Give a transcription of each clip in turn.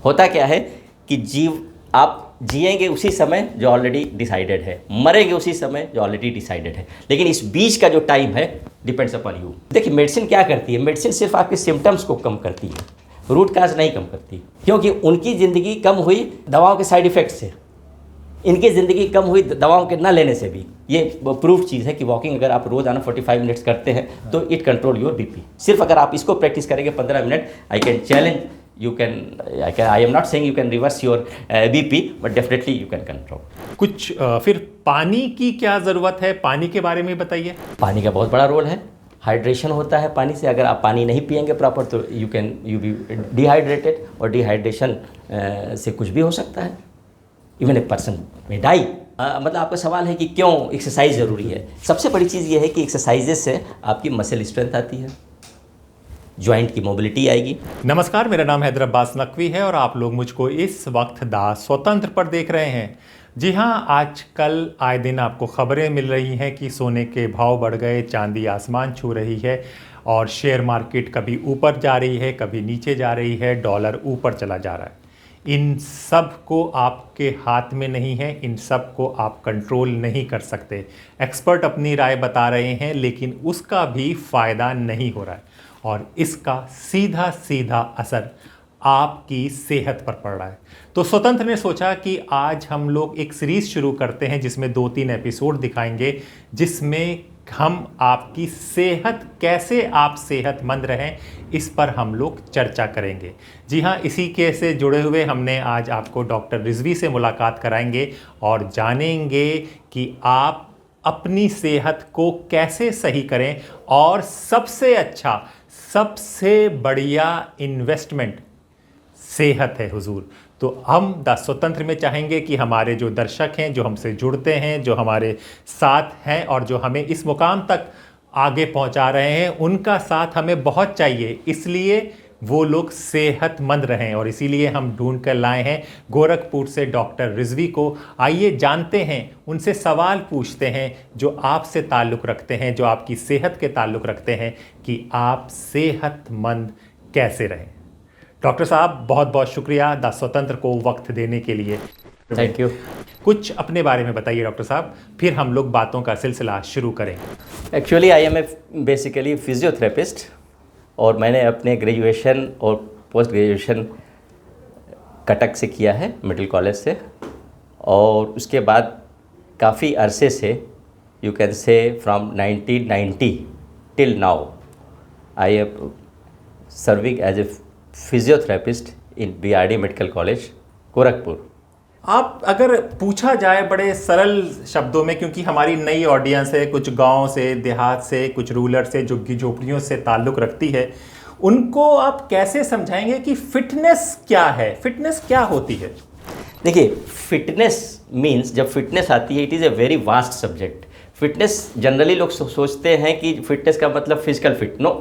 होता क्या है कि आप जिएंगे उसी समय जो ऑलरेडी डिसाइडेड है, मरेंगे उसी समय जो ऑलरेडी डिसाइडेड है, लेकिन इस बीच का जो टाइम है डिपेंड्स अपॉन यू। देखिए मेडिसिन क्या करती है, मेडिसिन सिर्फ आपके सिम्टम्स को कम करती है, रूट काज नहीं कम करती, क्योंकि उनकी ज़िंदगी कम हुई दवाओं के साइड इफ़ेक्ट से, इनकी ज़िंदगी कम हुई दवाओं के ना लेने से भी। ये प्रूफ चीज़ है कि वॉकिंग अगर आप रोज़ाना 45 मिनट्स करते हैं तो इट कंट्रोल योर बीपी। सिर्फ अगर आप इसको प्रैक्टिस करेंगे 15 minute, I can challenge I am not saying you can reverse your BP, but definitely you can control. कुछ फिर पानी की क्या ज़रूरत है, पानी के बारे में बताइए। पानी का बहुत बड़ा रोल है, हाइड्रेशन होता है पानी से। अगर आप पानी नहीं पिएंगे प्रॉपर तो यू बी डिहाइड्रेटेड, और डिहाइड्रेशन से कुछ भी हो सकता है, इवन ए पर्सन में डाई। मतलब आपका सवाल है कि क्यों एक्सरसाइज ज़रूरी है। सबसे बड़ी चीज़ ये है कि एक्सरसाइजेज से आपकी मसल स्ट्रेंथ आती है, जॉइंट की मोबिलिटी आएगी। नमस्कार, मेरा नाम हैदर अब्बास नकवी है और आप लोग मुझको इस वक्त दा स्वतंत्र पर देख रहे हैं। जी हाँ, आजकल आए दिन आपको खबरें मिल रही हैं कि सोने के भाव बढ़ गए, चांदी आसमान छू रही है और शेयर मार्केट कभी ऊपर जा रही है, कभी नीचे जा रही है, डॉलर ऊपर चला जा रहा है। इन सब को आपके हाथ में नहीं है, इन सब को आप कंट्रोल नहीं कर सकते। एक्सपर्ट अपनी राय बता रहे हैं, लेकिन उसका भी फ़ायदा नहीं हो रहा है और इसका सीधा सीधा असर आपकी सेहत पर पड़ रहा है। तो स्वतंत्र ने सोचा कि आज हम लोग एक सीरीज़ शुरू करते हैं जिसमें 2-3 एपिसोड दिखाएंगे, जिसमें हम आपकी सेहत, कैसे आप सेहतमंद रहें, इस पर हम लोग चर्चा करेंगे। जी हाँ, इसी के से जुड़े हुए हमने आज आपको डॉक्टर रिजवी से मुलाकात कराएंगे और जानेंगे कि आप अपनी सेहत को कैसे सही करें। और सबसे अच्छा, सबसे बढ़िया इन्वेस्टमेंट सेहत है हुजूर। तो हम द स्वतंत्र में चाहेंगे कि हमारे जो दर्शक हैं, जो हमसे जुड़ते हैं, जो हमारे साथ हैं और जो हमें इस मुकाम तक आगे पहुंचा रहे हैं, उनका साथ हमें बहुत चाहिए। इसलिए वो लोग सेहतमंद रहें और इसीलिए हम ढूंढ कर लाए हैं गोरखपुर से डॉक्टर रिजवी को। आइए जानते हैं, उनसे सवाल पूछते हैं जो आपसे ताल्लुक़ रखते हैं, जो आपकी सेहत के ताल्लुक़ रखते हैं, कि आप सेहतमंद कैसे रहें। डॉक्टर साहब, बहुत बहुत शुक्रिया द स्वतंत्र को वक्त देने के लिए। Thank you. कुछ अपने बारे में बताइए डॉक्टर साहब, फिर हम लोग बातों का सिलसिला शुरू करेंगे। Actually I am a basically physiotherapist, और मैंने अपने ग्रेजुएशन और पोस्ट ग्रेजुएशन कटक से किया है, मिडिल कॉलेज से। और उसके बाद काफ़ी अरसे से, you can say from 1990 till now, I am serving as a physiotherapist in BRD medical college Gorakhpur. आप अगर पूछा जाए बड़े सरल शब्दों में, क्योंकि हमारी नई ऑडियंस है, कुछ गांव से, देहात से, कुछ रूरल से, झुग्गी झोपड़ियों से ताल्लुक़ रखती है, उनको आप कैसे समझाएंगे कि फिटनेस क्या है, फिटनेस क्या होती है? देखिए, फिटनेस मीन्स, जब फिटनेस आती है, it is a very vast subject. Fitness generally लोग सोचते हैं कि फिटनेस का मतलब physical fit. No,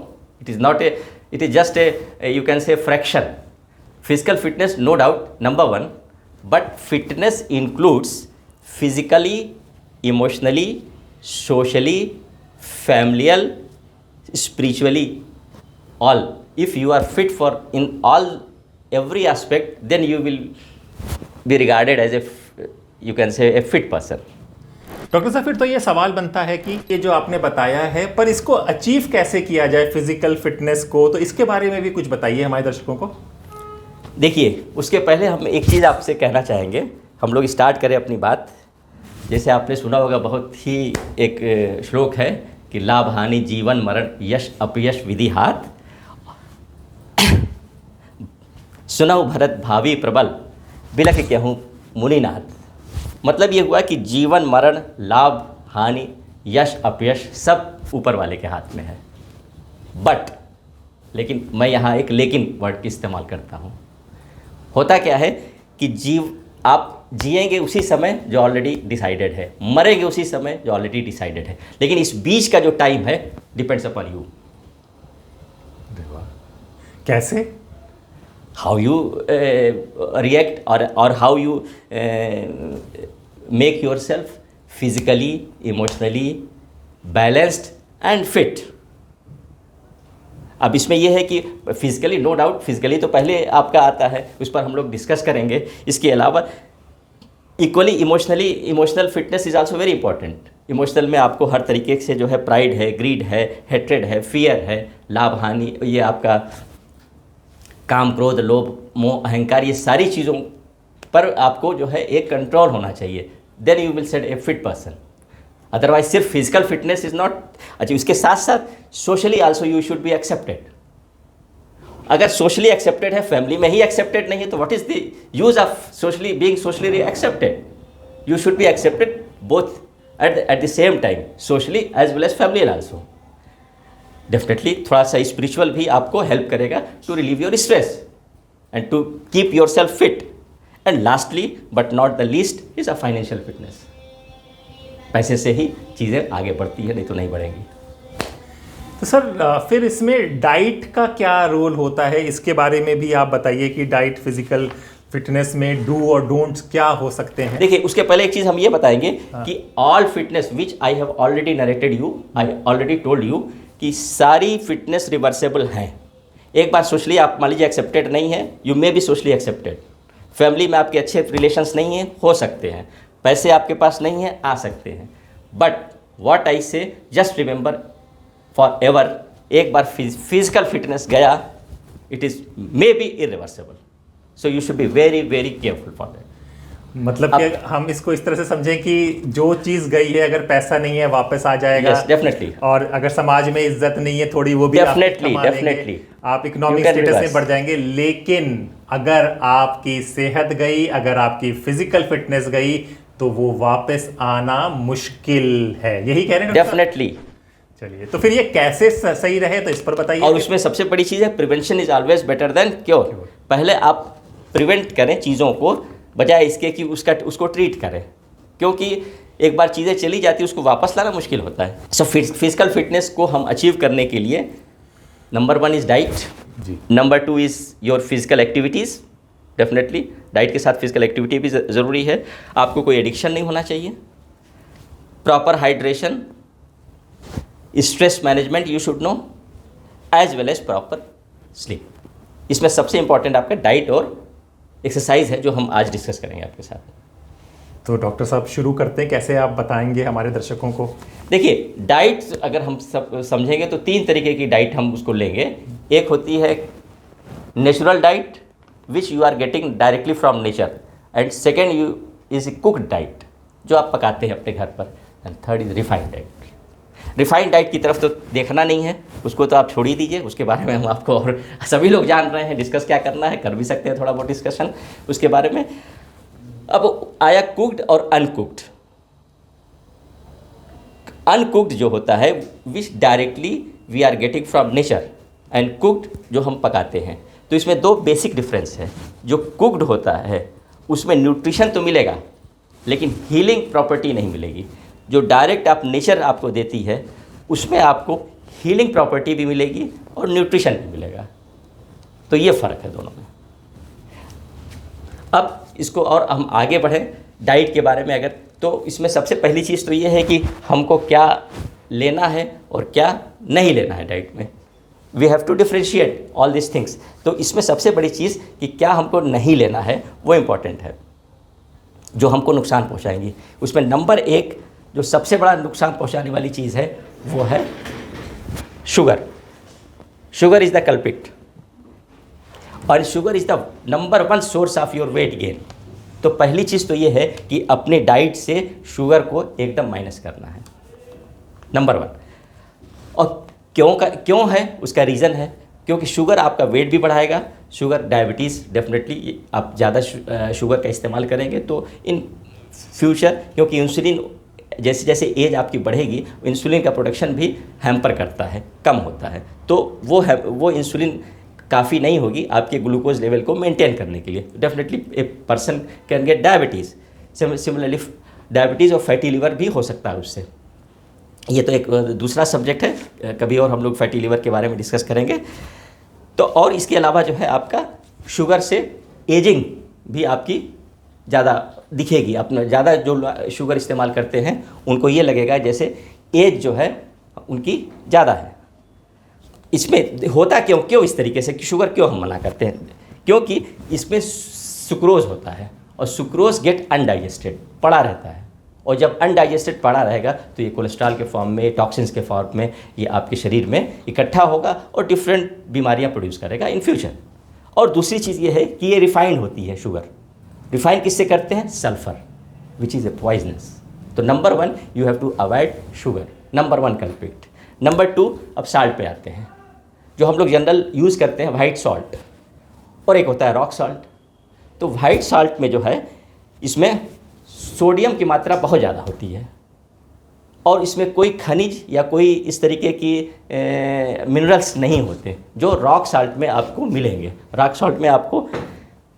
it is not a, it is just a, you can say fraction. Physical fitness, no doubt, number one, but fitness includes physically, emotionally, socially, familial, spiritually, all. If you are fit for in every aspect, then you will be regarded as a, you can say, a fit person. Doctor साहब, फिर तो ये सवाल बनता है कि ये जो आपने बताया है, पर इसको अचीव कैसे किया जाए फिजिकल फिटनेस को, तो इसके बारे में भी कुछ बताइए हमारे दर्शकों को। देखिए, उसके पहले हम एक चीज़ आपसे कहना चाहेंगे। हम लोग स्टार्ट करें अपनी बात। जैसे आपने सुना होगा, बहुत ही एक श्लोक है कि लाभ हानि जीवन मरण यश अपयश विधि हाथ, सुनहु भरत भावी प्रबल बिलख कहूँ मुनिनाथ। मतलब ये हुआ कि जीवन मरण, लाभ हानि, यश अपयश सब ऊपर वाले के हाथ में है। बट, लेकिन मैं यहाँ एक लेकिन वर्ड की इस्तेमाल करता हूँ। होता क्या है कि आप जिएंगे उसी समय जो ऑलरेडी डिसाइडेड है, मरेंगे उसी समय जो ऑलरेडी डिसाइडेड है, लेकिन इस बीच का जो टाइम है डिपेंड्स अपॉन यू। कैसे? हाउ यू रिएक्ट और how you make your self physically, emotionally balanced and fit. अब इसमें यह है कि फिजिकली, नो डाउट फिजिकली तो पहले आपका आता है, उस पर हम लोग डिस्कस करेंगे। इसके अलावा equally emotional fitness is also very important. Emotional में आपको हर तरीके से जो है प्राइड है, ग्रीड है, हेट्रेड है, फियर है, लाभ हानि, ये आपका काम, क्रोध, लोभ, मोह, अहंकार, ये सारी चीज़ों पर आपको जो है एक कंट्रोल होना चाहिए। Then you will said a fit person. Otherwise सिर्फ फिजिकल फिटनेस इज नॉट। अच्छा, उसके साथ साथ socially also you should be accepted. अगर सोशली एक्सेप्टेड है, फैमिली में ही एक्सेप्टेड नहीं है, तो what is the use of socially being socially accepted? You should be accepted both at the same time, socially as well as family also. Definitely थोड़ा सा spiritual भी आपको हेल्प करेगा to relieve your stress and to keep your self fit. And lastly but not the least is a financial fitness. पैसे से ही चीज़ें आगे बढ़ती है, नहीं तो नहीं बढ़ेंगी। तो सर फिर इसमें डाइट का क्या रोल होता है, इसके बारे में भी आप बताइए कि डाइट फिजिकल फिटनेस में डू और डोंट्स क्या हो सकते हैं। देखिए, उसके पहले एक चीज़ हम ये बताएंगे कि all fitness which I have already narrated you, I already told you कि सारी फिटनेस रिवर्सेबल हैं। एक बार सोशली आप मान लीजिए एक्सेप्टेड नहीं है, you may be socially accepted. Family में आपके अच्छे रिलेशंस नहीं हैं, हो सकते हैं। पैसे आपके पास नहीं है, आ सकते हैं। बट व्हाट आई से, जस्ट रिमेंबर फॉर एवर, एक बार फिजिकल फिटनेस गया, it is may be irreversible. So you should be very very careful for that. मतलब कि हम इसको इस तरह से समझें कि जो चीज़ गई है, अगर पैसा नहीं है वापस आ जाएगा। Yes, definitely. और अगर समाज में इज्जत नहीं है थोड़ी, वो भी Definitely. आप इकोनॉमिक स्टेटस में बढ़ जाएंगे। लेकिन अगर आपकी सेहत गई, अगर आपकी फिजिकल फिटनेस गई, तो वो वापस आना मुश्किल है। यही कह रहे हैं? डेफिनेटली। चलिए, तो फिर ये कैसे सही रहे, तो इस पर बताइए। और उसमें सबसे बड़ी चीज़ है prevention is always better than cure. पहले आप प्रिवेंट करें चीज़ों को, बजाय इसके कि उसको ट्रीट करें, क्योंकि एक बार चीज़ें चली जाती है, उसको वापस लाना मुश्किल होता है। सो फिजिकल फिटनेस को हम अचीव करने के लिए number 1 is diet, number 2 is your physical activities. Definitely diet के साथ फिजिकल एक्टिविटी भी ज़रूरी है। आपको कोई एडिक्शन नहीं होना चाहिए। Proper hydration, stress management you should know, as well as proper sleep. इसमें सबसे इंपॉर्टेंट आपका डाइट और एक्सरसाइज है, जो हम आज डिस्कस करेंगे आपके साथ। तो डॉक्टर साहब शुरू करते हैं, कैसे आप बताएंगे हमारे दर्शकों को? देखिए, डाइट अगर हम सब समझेंगे तो 3 तरीके की डाइट हम उसको लेंगे। एक होती है natural diet which you are getting directly from nature, and second you is cooked diet, जो आप पकाते हैं अपने घर पर, and third is refined diet. Refined diet की तरफ तो देखना नहीं है, उसको तो आप छोड़ ही दीजिए। उसके बारे में हम आपको, और सभी लोग जान रहे हैं, डिस्कस क्या करना है, कर भी सकते हैं थोड़ा बहुत डिस्कशन उसके बारे में। अब आया कुक्ड और अनकुक्ड। अनकुक्ड जो होता है which directly we are getting from nature, and cooked जो हम पकाते हैं। तो इसमें 2 बेसिक डिफरेंस है। जो कुक्ड होता है उसमें न्यूट्रिशन तो मिलेगा, लेकिन हीलिंग प्रॉपर्टी नहीं मिलेगी। जो डायरेक्ट आप नेचर आपको देती है, उसमें आपको हीलिंग प्रॉपर्टी भी मिलेगी और न्यूट्रिशन भी मिलेगा। तो ये फ़र्क है दोनों में। अब इसको और हम आगे बढ़ें डाइट के बारे में अगर, तो इसमें सबसे पहली चीज़ तो ये है कि हमको क्या लेना है और क्या नहीं लेना है डाइट में। We have to differentiate all this things. तो इसमें सबसे बड़ी चीज़ कि क्या हमको नहीं लेना है, वो इम्पॉर्टेंट है, जो हमको नुकसान पहुंचाएंगी। उसमें नंबर 1 जो सबसे बड़ा नुकसान पहुंचाने वाली चीज़ है, वो है sugar. Sugar is the culprit, और sugar is the number 1 source of your weight gain. तो पहली चीज़ तो ये है कि अपने डाइट से शुगर को एकदम माइनस करना है, नंबर 1। और क्यों है, उसका रीज़न है, क्योंकि शुगर आपका वेट भी बढ़ाएगा। शुगर, डायबिटीज़, डेफिनेटली आप ज़्यादा शुगर का इस्तेमाल करेंगे तो इन फ्यूचर, क्योंकि इंसुलिन जैसे जैसे एज आपकी बढ़ेगी, इंसुलिन का प्रोडक्शन भी हैम्पर करता है, कम होता है। तो वो इंसुलिन काफ़ी नहीं होगी आपके ग्लूकोज लेवल को मेंटेन करने के लिए। Definitely a person can get diabetes. Similarly diabetes और फैटी लिवर भी हो सकता है उससे। ये तो एक दूसरा सब्जेक्ट है, कभी और हम लोग फैटी लिवर के बारे में डिस्कस करेंगे। तो और इसके अलावा जो है आपका शुगर से एजिंग भी आपकी ज़्यादा दिखेगी। अपना ज़्यादा जो शुगर इस्तेमाल करते हैं उनको ये लगेगा जैसे एज जो है उनकी ज़्यादा है। इसमें होता क्यों इस तरीके से कि शुगर क्यों हम मना करते हैं, क्योंकि इसमें सुक्रोज होता है और सुक्रोज गेट अनडाइजेस्टेड, पड़ा रहता है, और जब अनडाइजेस्टेड पड़ा रहेगा तो ये कोलेस्ट्रॉल के फॉर्म में, टॉक्सिन्स के फॉर्म में ये आपके शरीर में इकट्ठा होगा और डिफरेंट बीमारियां प्रोड्यूस करेगा इन फ्यूचर। और दूसरी चीज़ ये है कि ये रिफाइंड होती है शुगर। रिफाइन किससे करते हैं? Sulphur, which is a poisonous. तो number 1 you have to avoid sugar, number 1 culprit. Number 2 अब साल्ट पे आते हैं, जो हम लोग जनरल यूज़ करते हैं वाइट सॉल्ट, और एक होता है रॉक सॉल्ट। तो वाइट सॉल्ट में जो है इसमें सोडियम की मात्रा बहुत ज़्यादा होती है और इसमें कोई खनिज या कोई इस तरीके की मिनरल्स नहीं होते जो रॉक साल्ट में आपको मिलेंगे। रॉक साल्ट में आपको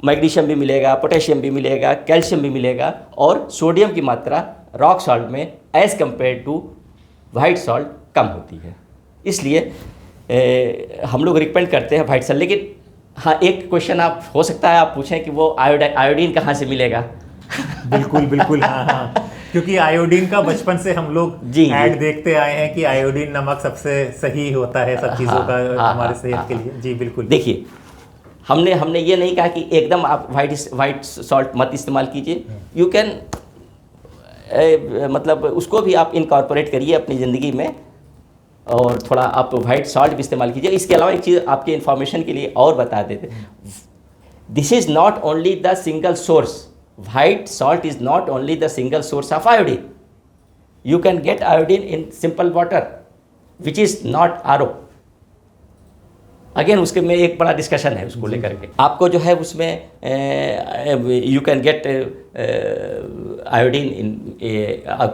मैग्नीशियम भी मिलेगा, पोटेशियम भी मिलेगा, कैल्शियम भी मिलेगा, और सोडियम की मात्रा रॉक साल्ट में as compare to white salt कम होती है। इसलिए हम लोग रिकमेंड करते हैं वाइट सॉल्ट। लेकिन हाँ, एक क्वेश्चन आप हो सकता है आप पूछें कि वो आयोडीन कहाँ से मिलेगा? बिल्कुल बिल्कुल, हाँ हाँ, क्योंकि आयोडीन का बचपन से हम लोग ऐड देखते आए हैं कि आयोडीन नमक सबसे सही होता है सब चीज़ों का हमारे सेहत के लिए। जी बिल्कुल। देखिए, हमने ये नहीं कहा कि एकदम आप वाइट सॉल्ट मत इस्तेमाल कीजिए। यू कैन मतलब उसको भी आप इनकॉर्पोरेट करिए अपनी ज़िंदगी में, और थोड़ा आप वाइट सॉल्ट भी इस्तेमाल कीजिए। इसके अलावा एक चीज़ आपके इन्फॉर्मेशन के लिए और बता देते, this is not only the single source, white salt is not only the single source of iodine. You can get iodine in simple water which is not RO. Again उसके में एक बड़ा डिस्कशन है उसको लेकर के। आपको जो है उसमें यू कैन गेट आयोडीन इन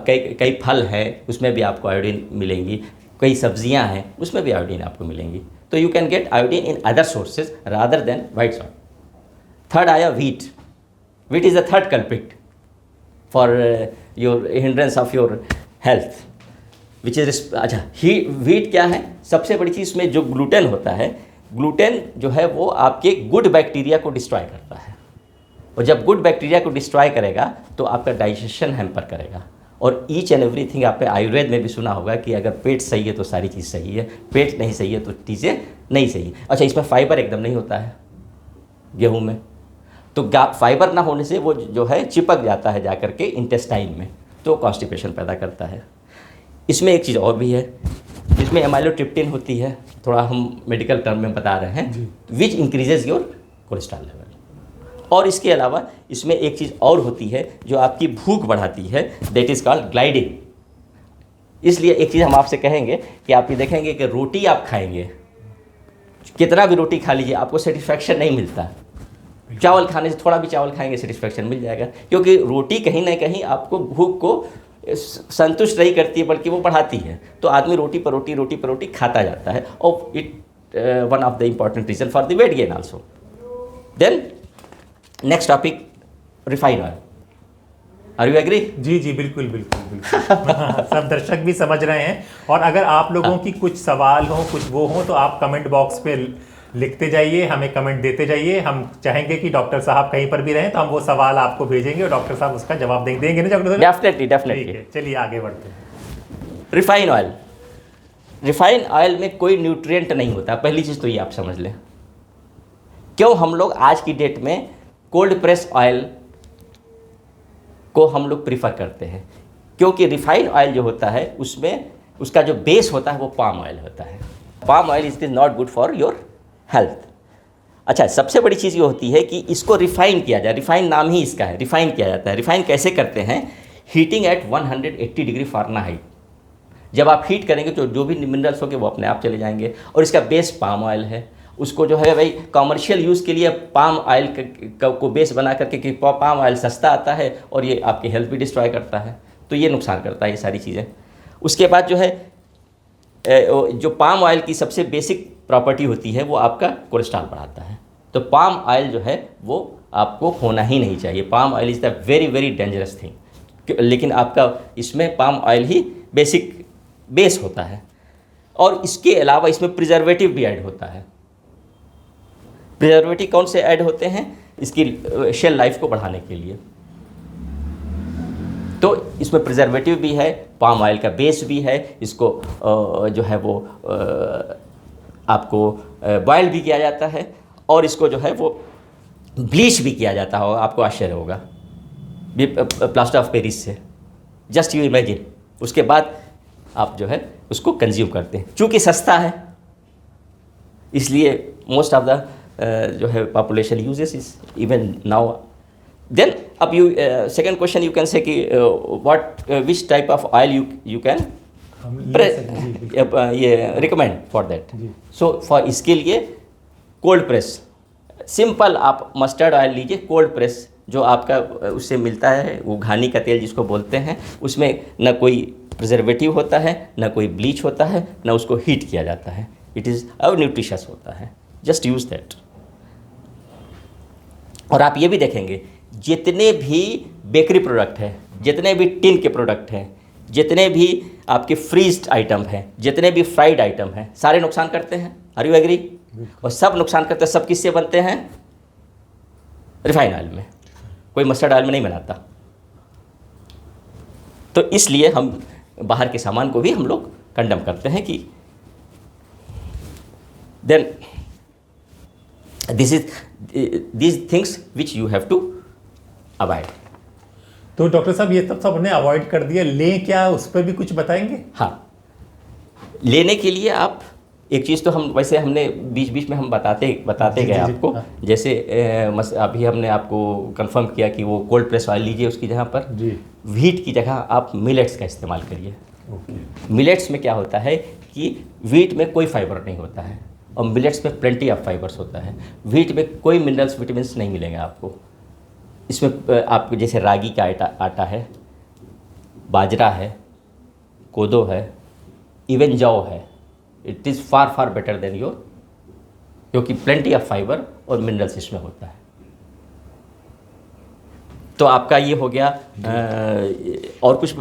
कई फल है उसमें भी आपको आयोडीन मिलेंगी, कई सब्जियां हैं उसमें भी आयोडीन आपको मिलेंगी। तो you can get iodine in other sources rather than white salt. Third आया wheat. Wheat is the third culprit for your hindrance of your health, which is अच्छा wheat क्या है? सबसे बड़ी चीज़ में जो ग्लूटेन होता है, ग्लूटेन जो है वो आपके गुड बैक्टीरिया को डिस्ट्रॉय करता है, और जब गुड बैक्टीरिया को डिस्ट्रॉय करेगा तो आपका डाइजेशन हैम्पर करेगा। और ईच एंड एवरीथिंग आपने आयुर्वेद में भी सुना होगा कि अगर पेट सही है तो सारी चीज़ सही है, पेट नहीं सही है तो चीज़ें नहीं सही है। अच्छा, इसमें फाइबर एकदम नहीं होता है गेहूँ में, तो फाइबर ना होने से वो जो है चिपक जाता है जाकर के इंटेस्टाइन में, तो कॉन्स्टिपेशन पैदा करता है। इसमें एक चीज़ और भी है, इसमें एमाइलोट्रिप्टिन होती है, थोड़ा हम मेडिकल टर्म में बता रहे हैं, विच इंक्रीजेज योर कोलेस्ट्रॉल लेवल। और इसके अलावा इसमें एक चीज़ और होती है जो आपकी भूख बढ़ाती है, दैट इज़ कॉल्ड ग्लाइडिन। इसलिए एक चीज़ हम आपसे कहेंगे कि आप ये देखेंगे कि रोटी आप खाएंगे, कितना भी रोटी खा लीजिए आपको सेटिस्फैक्शन नहीं मिलता। चावल खाने से थोड़ा भी चावल खाएंगे सेटिस्फैक्शन मिल जाएगा, क्योंकि रोटी कहीं ना कहीं आपको भूख को संतुष्ट नहीं करती है बल्कि वो बढ़ाती है। तो आदमी रोटी पर रोटी खाता जाता है, और it one of the important reason for the weight gain also. Then next topic, refined oil. Are you agree? जी जी बिल्कुल बिल्कुल बिल्कुल। सब दर्शक भी समझ रहे हैं, और अगर आप लोगों की कुछ सवाल हो, कुछ वो हो, तो आप कमेंट बॉक्स पे लिखते जाइए, हमें कमेंट देते जाइए। हम चाहेंगे कि डॉक्टर साहब कहीं पर भी रहें तो हम वो सवाल आपको भेजेंगे और डॉक्टर साहब उसका जवाब देंगे ना डॉक्टर साहब? डेफिनेटली। ठीक है, चलिए आगे बढ़ते हैं। रिफाइन ऑयल, रिफाइन ऑयल में कोई न्यूट्रिएंट नहीं होता, पहली चीज़ तो ये आप समझ लें। क्यों हम लोग आज की डेट में कोल्ड प्रेस ऑयल को हम लोग प्रीफर करते हैं? क्योंकि रिफाइन ऑयल जो होता है उसमें उसका जो बेस होता है वो पाम ऑयल होता है। Palm oil is not good for your health. अच्छा, सबसे बड़ी चीज़ ये होती है कि इसको रिफाइन किया जाए, रिफाइन नाम ही इसका है, रिफाइन किया जाता है। रिफाइन कैसे करते हैं? Heating eight 180 degree Fahrenheit. जब आप हीट करेंगे तो जो भी मिनरल्स होंगे वो अपने आप चले जाएंगे, और इसका बेस पाम ऑयल है। उसको जो है भाई कमर्शियल यूज़ के लिए पाम ऑयल को बेस बना करके कि पाम ऑयल सस्ता आता है और ये आपकी हेल्थ भी डिस्ट्रॉय करता है, तो ये नुकसान करता है ये सारी चीज़ें। उसके बाद जो है जो पाम ऑयल की सबसे बेसिक प्रॉपर्टी होती है वो आपका कोलेस्ट्रॉल बढ़ाता है। तो पाम ऑयल जो है वो आपको होना ही नहीं चाहिए। Palm oil is the very very dangerous thing, लेकिन आपका इसमें पाम ऑयल ही बेसिक बेस होता है। और इसके अलावा इसमें प्रिजर्वेटिव भी ऐड होता है। प्रिजर्वेटिव कौन से ऐड होते हैं? इसकी शेल लाइफ को बढ़ाने के लिए। तो इसमें प्रिजर्वेटिव भी है, पाम ऑयल का बेस भी है, इसको जो है वो आपको बॉयल भी किया जाता है और इसको जो है वो ब्लीच भी किया जाता होगा, आपको आश्चर्य होगा प्लास्टर ऑफ पेरिस से। Just you imagine. उसके बाद आप जो है उसको कंज्यूम करते हैं। चूँकि सस्ता है इसलिए मोस्ट ऑफ द जो है population uses is even now. Then अब you second question you can say कि what which type of oil you can ये recommend for that. So for इसके लिए कोल्ड प्रेस सिंपल आप मस्टर्ड ऑयल लीजिए, cold press जो आपका उससे मिलता है, वो घानी का तेल जिसको बोलते हैं, उसमें न कोई प्रिजर्वेटिव होता है, न कोई ब्लीच होता है, न उसको हीट किया जाता है। इट इज़ न्यूट्रिशियस होता है। Just use that. और आप ये भी देखेंगे जितने भी बेकरी प्रोडक्ट हैं, जितने भी टिन के प्रोडक्ट हैं, जितने भी आपके फ्रीज्ड आइटम हैं, जितने भी फ्राइड आइटम हैं, सारे नुकसान करते हैं। Are you agree? और सब नुकसान करते हैं। सब किससे बनते हैं? रिफाइन ऑयल में। कोई मस्टर्ड ऑयल में नहीं बनाता। तो इसलिए हम बाहर के सामान को भी हम लोग कंडम करते हैं कि then these things which you have to avoid। तो डॉक्टर साहब ये सब हमने अवॉइड कर दिया, लें क्या उस पर भी कुछ बताएंगे? हाँ, लेने के लिए आप एक चीज़ तो हम वैसे हमने बीच बीच में हम बताते गए आपको। हाँ। जैसे अभी हमने आपको कंफर्म किया कि वो कोल्ड प्रेस ऑयल लीजिए, उसकी जगह पर जी व्हीट की जगह आप मिलेट्स का इस्तेमाल करिए। ओके। मिलेट्स में क्या होता है कि व्हीट में कोई फाइबर नहीं होता है और मिलेट्स में प्लेंटी ऑफ फाइबर्स होता है। व्हीट में कोई मिनरल्स विटामिन नहीं मिलेंगे आपको। इसमें आपको जैसे रागी का आटा है, बाजरा है, कोदो है, इवन जौ है। It is far far better than your, क्योंकि प्लेंटी ऑफ फाइबर और मिनरल्स इसमें होता है। तो आपका ये हो गया। और कुछ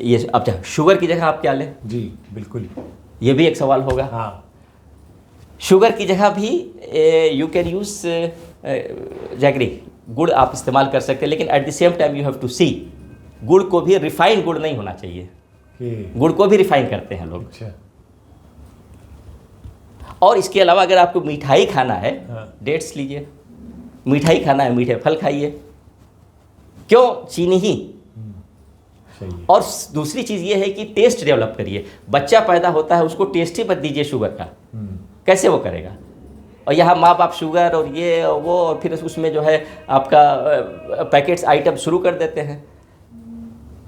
ये अब शुगर की जगह आप क्या लें? जी बिल्कुल, ये भी एक सवाल होगा। हाँ। शुगर की जगह भी यू कैन यूज़ जैगरी, गुड़ आप इस्तेमाल कर सकते हैं, लेकिन at the same time you have to see गुड़ को भी रिफाइंड गुड़ नहीं होना चाहिए। गुड़ को भी रिफाइन करते हैं लोग। अच्छा। और इसके अलावा अगर आपको मिठाई खाना है, हाँ। डेट्स लीजिए। मिठाई खाना है, मीठे फल खाइए। क्यों? चीनी ही। सही है। और दूसरी चीज़ ये है कि टेस्ट डेवलप करिए। बच्चा पैदा होता है, उसको टेस्ट ही मत दीजिए शुगर का, कैसे वो करेगा? और यहाँ माँ बाप शुगर और ये और वो, और फिर उसमें जो है आपका पैकेट्स आइटम शुरू कर देते हैं।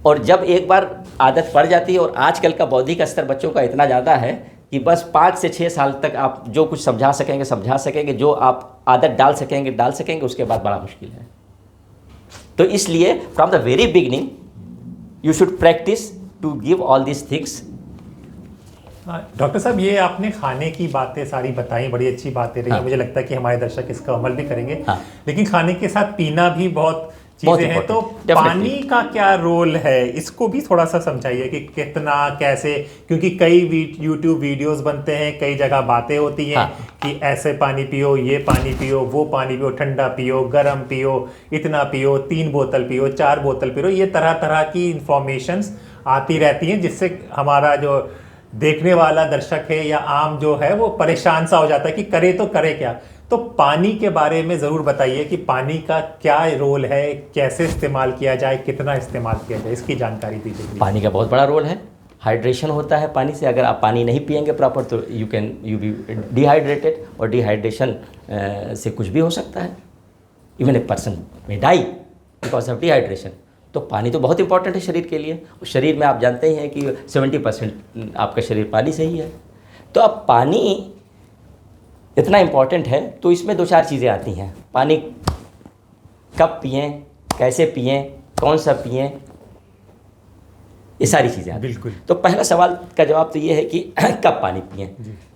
और जब एक बार आदत पड़ जाती है, और आजकल का बौद्धिक स्तर बच्चों का इतना ज़्यादा है कि बस 5 से 6 साल तक आप जो कुछ समझा सकेंगे, जो आप आदत डाल सकेंगे, उसके बाद बड़ा मुश्किल है। तो इसलिए from the very beginning you should practise to give all this things. Doctor साहब ये आपने खाने की बातें सारी बताई, बड़ी अच्छी बातें रही। हाँ। मुझे लगता है कि हमारे दर्शक इसका अमल भी करेंगे। हाँ। लेकिन खाने के साथ पीना भी बहुत बहुत चीज़ें हैं, तो important, definitely। पानी का क्या रोल है, इसको भी थोड़ा सा समझाइए कि कितना कैसे, क्योंकि कई यूट्यूब वीडियोस बनते हैं, कई जगह बातें होती हैं। हाँ। कि ऐसे पानी पियो, ये पानी पियो, वो पानी पियो, ठंडा पियो, गर्म पियो, इतना पियो, 3 बोतल पियो, 4 बोतल पियो। ये तरह तरह की इंफॉर्मेशंस आती रहती हैं, जिससे हमारा जो देखने वाला दर्शक है या आम जो है वो परेशान सा हो जाता है कि करे तो करे क्या। तो पानी के बारे में ज़रूर बताइए कि पानी का क्या रोल है, कैसे इस्तेमाल किया जाए, कितना इस्तेमाल किया जाए, इसकी जानकारी दीजिए। पानी का बहुत बड़ा रोल है। हाइड्रेशन होता है पानी से। अगर आप पानी नहीं पिएंगे प्रॉपर तो यू बी डिहाइड्रेटेड, और डिहाइड्रेशन से कुछ भी हो सकता है। इवन ए पर्सन में डाई बिकॉज ऑफ डिहाइड्रेशन। तो पानी तो बहुत इंपॉर्टेंट है शरीर के लिए। शरीर में आप जानते ही हैं कि 70% आपका शरीर पानी से ही है। तो अब पानी इतना इम्पॉर्टेंट है, तो इसमें 2-4 चीज़ें आती हैं। पानी कब पिएं, कैसे पिएं, कौन सा पिएं, ये सारी चीज़ें आती हैं। बिल्कुल। तो पहला सवाल का जवाब तो ये है कि कब पानी पिएं।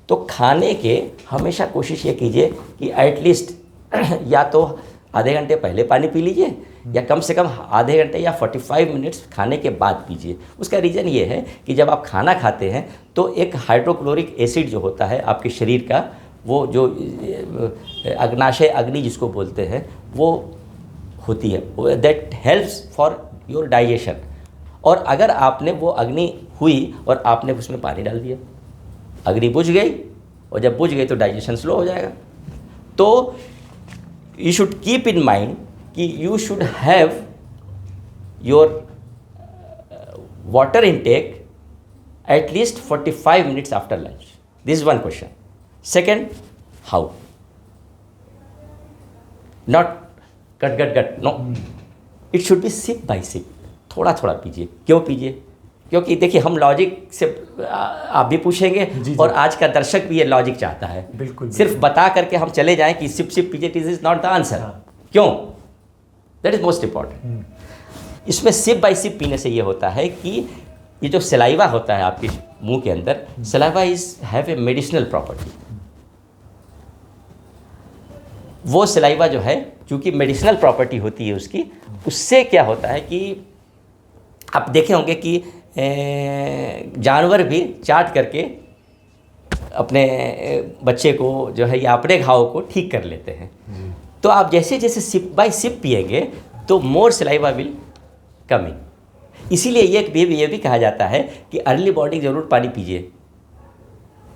तो खाने के हमेशा कोशिश ये कीजिए कि एटलीस्ट या तो आधे घंटे पहले पानी पी लीजिए, या कम से कम आधे घंटे या 45 मिनट्स खाने के बाद पीजिए। उसका रीज़न ये है कि जब आप खाना खाते हैं तो एक हाइड्रोक्लोरिक एसिड जो होता है आपके शरीर का, वो जो अग्नाशय अग्नि जिसको बोलते हैं, वो होती है, that helps for your digestion. और अगर आपने वो अग्नि हुई और आपने उसमें पानी डाल दिया, अग्नि बुझ गई, और जब बुझ गई तो डाइजेशन स्लो हो जाएगा। तो you should keep in mind कि you should have your water intake at least 45 minutes after lunch. This is one question. Second, how? Not gut. No. It should be sip by sip. थोड़ा थोड़ा पीजिए। क्यों पीजिए? क्योंकि देखिए हम logic से आप भी पूछेंगे जी। और आज का दर्शक भी ये लॉजिक चाहता है। बिल्कुल। सिर्फ बता करके हम चले जाएं कि सिप सिप पीजिए, this is not the answer. क्यों? That is most important. इसमें सिप बाय सिप पीने से ये होता है कि ये जो सलाइवा होता है आपके मुंह के अंदर, saliva is have a medicinal property. वो सलाइवा जो है क्योंकि मेडिसिनल प्रॉपर्टी होती है उसकी, उससे क्या होता है कि आप देखे होंगे कि जानवर भी चाट करके अपने बच्चे को जो है या अपने घाव को ठीक कर लेते हैं। तो आप जैसे जैसे सिप बाय सिप पिएंगे तो मोर सलाइवा विल कमिंग। इसीलिए ये भी कहा जाता है कि अर्ली मॉर्निंग ज़रूर पानी पीजिए।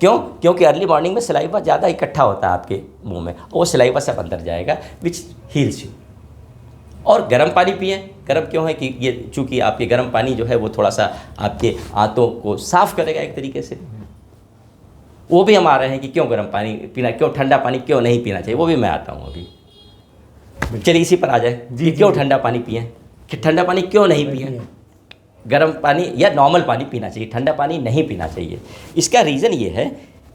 क्यों? क्योंकि अर्ली मॉर्निंग में सलाइवा ज़्यादा इकट्ठा होता है आपके मुंह में, वो सलाइवा सब अंदर जाएगा विच हील्स यू। और गर्म पानी पिए। गर्म क्यों है कि ये चूँकि आपके गर्म पानी जो है वो थोड़ा सा आपके आंतों को साफ़ करेगा एक तरीके से। वो भी हम आ रहे हैं कि क्यों गर्म पानी पीना, क्यों ठंडा पानी क्यों नहीं पीना चाहिए, वो भी मैं आता हूँ अभी। चलिए इसी पर आ जाए कि क्यों ठंडा पानी पिएँ, कि ठंडा पानी क्यों नहीं पिएँ। गर्म पानी या नॉर्मल पानी पीना चाहिए, ठंडा पानी नहीं पीना चाहिए। इसका रीज़न ये है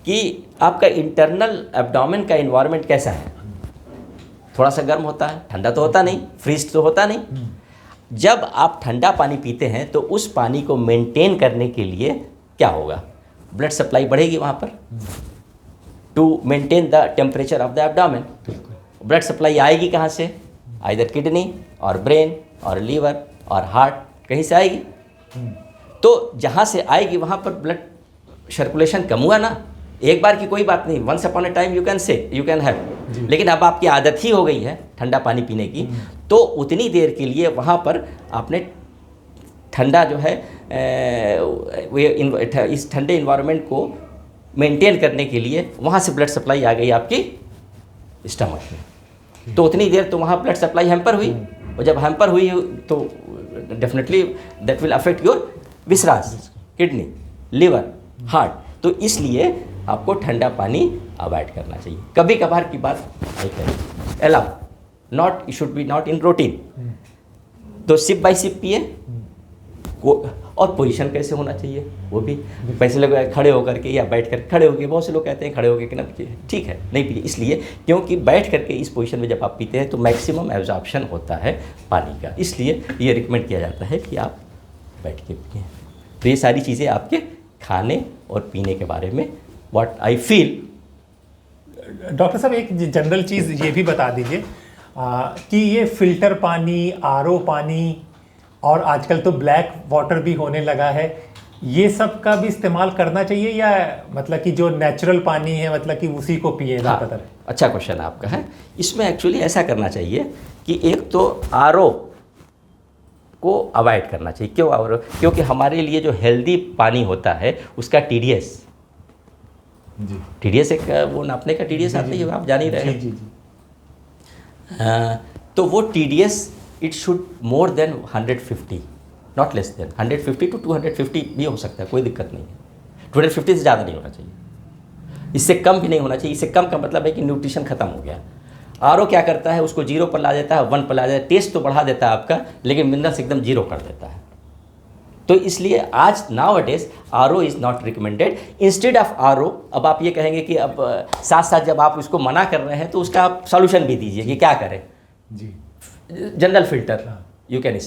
कि आपका इंटरनल एब्डोमेन का इन्वायरमेंट कैसा है, थोड़ा सा गर्म होता है, ठंडा तो होता नहीं, फ्रीज तो होता नहीं। जब आप ठंडा पानी पीते हैं तो उस पानी को मेंटेन करने के लिए क्या होगा, ब्लड सप्लाई बढ़ेगी वहाँ पर to maintain the temperature of the abdomen. Blood supply आएगी कहाँ से? आइदर किडनी और ब्रेन और लीवर और हार्ट, कहीं से आएगी। तो जहाँ से आएगी वहाँ पर ब्लड सर्कुलेशन कम हुआ ना, एक बार की कोई बात नहीं, once upon a time you can have. लेकिन अब आपकी आदत ही हो गई है ठंडा पानी पीने की, तो उतनी देर के लिए वहाँ पर आपने ठंडा जो है इस ठंडे इन्वायरमेंट को मेंटेन करने के लिए वहाँ से ब्लड सप्लाई आ गई आपकी स्टमक में। तो उतनी देर तो वहाँ ब्लड सप्लाई हैम्पर हुई, और जब हैम्पर हुई तो definitely that will affect your viscera, kidney, liver, heart. तो इसलिए आपको ठंडा पानी अवॉइड करना चाहिए। कभी कभार की बात नहीं करें, allow, not, it should be not in routine. तो सिप बाय सिप पिए। और पोजीशन कैसे होना चाहिए वो भी, पैसे लोग खड़े होकर के या बैठ कर, खड़े होकर बहुत से लोग कहते हैं खड़े होकर के ना पीजिए, ठीक है नहीं पीजिए, इसलिए क्योंकि बैठ करके इस पोजीशन में जब आप पीते हैं तो मैक्सिमम एब्जॉर्प्शन होता है पानी का, इसलिए ये रिकमेंड किया जाता है कि आप बैठ के पिए। तो ये सारी चीज़ें आपके खाने और पीने के बारे में व्हाट आई फील। डॉक्टर साहब एक जनरल चीज़ ये भी बता दीजिए कि ये फ़िल्टर पानी, आरओ पानी और आजकल तो ब्लैक वाटर भी होने लगा है, ये सब का भी इस्तेमाल करना चाहिए या मतलब कि जो नेचुरल पानी है मतलब कि उसी को पिए? हाँ, पता है। अच्छा क्वेश्चन आपका है। इसमें एक्चुअली ऐसा करना चाहिए कि एक तो आरओ को अवॉइड करना चाहिए। क्यों आरओ? क्योंकि हमारे लिए जो हेल्दी पानी होता है उसका टीडीएस, टीडीएस एक वो नापने का टीडीएस आता है, आप जान ही रहे हैं। तो वो TDS it should more than 150, not less than 150 to 250 भी हो सकता है, कोई दिक्कत नहीं है। 250 से ज़्यादा नहीं होना चाहिए, इससे कम भी नहीं होना चाहिए। इससे कम का मतलब है कि न्यूट्रिशन ख़त्म हो गया। आरओ क्या करता है, उसको 0 पर ला देता है, 1 पर ला देता है, टेस्ट तो बढ़ा देता है आपका, लेकिन मिनरल्स एकदम 0 कर देता है। तो इसलिए आज now it is RO is not recommended. Instead of RO, अब आप ये कहेंगे कि अब साथ साथ जब आप उसको मना कर रहे हैं तो उसका आप सॉल्यूशन भी दीजिए कि क्या करें। जी, general filter you can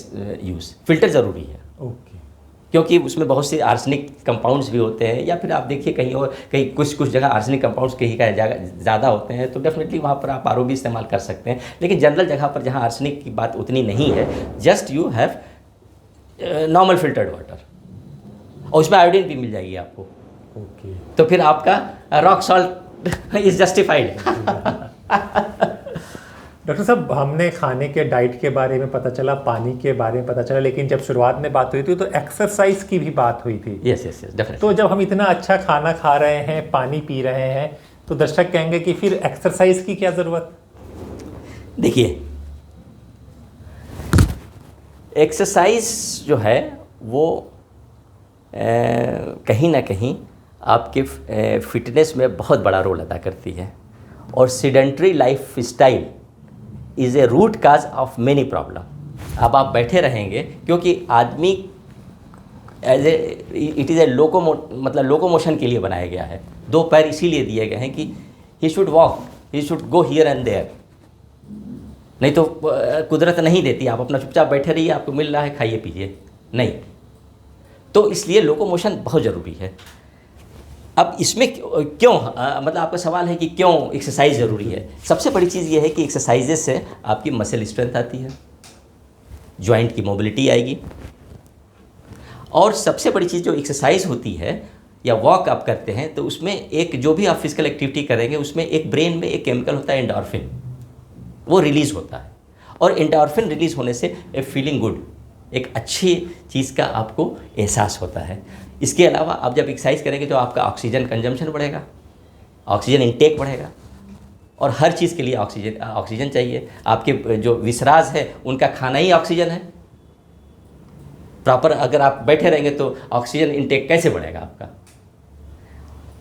use, filter ज़रूरी है। ओके। क्योंकि उसमें बहुत से आर्सेनिक कंपाउंड्स भी होते हैं, या फिर आप देखिए कहीं और कहीं कुछ जगह आर्सेनिक कंपाउंड्स कहीं का ज़्यादा होते हैं, तो डेफिनेटली वहाँ पर आप आरओ भी इस्तेमाल कर सकते हैं। लेकिन जनरल जगह पर जहाँ आर्सेनिक की बात उतनी नहीं है, just you have normal filtered water, और उसमें आयोडीन भी मिल जाएगी आपको। ओके। तो फिर आपका rock salt is justified. Doctor साहब, हमने खाने के डाइट के बारे में पता चला, पानी के बारे में पता चला, लेकिन जब शुरुआत में बात हुई थी तो एक्सरसाइज की भी बात हुई थी। Yes yes yes definitely. तो जब हम इतना अच्छा खाना खा रहे हैं, पानी पी रहे हैं, तो दर्शक कहेंगे कि फिर एक्सरसाइज की क्या ज़रूरत? देखिए, एक्सरसाइज जो है वो कहीं ना कहीं आपके फिटनेस में बहुत बड़ा रोल अदा करती है, और sedentary life style is a root cause of many problem. अब आप बैठे रहेंगे क्योंकि आदमी as a it is a locomotion के लिए बनाया गया है। दो पैर इसीलिए दिए गए हैं कि he should walk, he should go here and there, नहीं तो कुदरत नहीं देती आप अपना चुपचाप बैठे रहिए, आपको मिल रहा है खाइए पीजिए, नहीं। तो इसलिए लोकोमोशन बहुत ज़रूरी है। अब इसमें क्यों मतलब आपका सवाल है कि क्यों एक्सरसाइज ज़रूरी है। सबसे बड़ी चीज़ ये है कि एक्सरसाइजेस से आपकी मसल स्ट्रेंथ आती है, जॉइंट की मोबिलिटी आएगी, और सबसे बड़ी चीज़ जो एक्सरसाइज होती है या वॉक आप करते हैं तो उसमें एक जो भी आप फिजिकल एक्टिविटी करेंगे उसमें एक ब्रेन में एक केमिकल होता है एंडोर्फिन, वो रिलीज़ होता है, और एंडोर्फिन रिलीज़ होने से ए फीलिंग गुड, एक अच्छी चीज़ का आपको एहसास होता है। इसके अलावा आप जब एक्सरसाइज करेंगे तो आपका ऑक्सीजन कंजम्पशन बढ़ेगा, ऑक्सीजन इंटेक बढ़ेगा, और हर चीज़ के लिए ऑक्सीजन चाहिए। आपके जो विसराज है उनका खाना ही ऑक्सीजन है। प्रॉपर अगर आप बैठे रहेंगे तो ऑक्सीजन इंटेक कैसे बढ़ेगा आपका।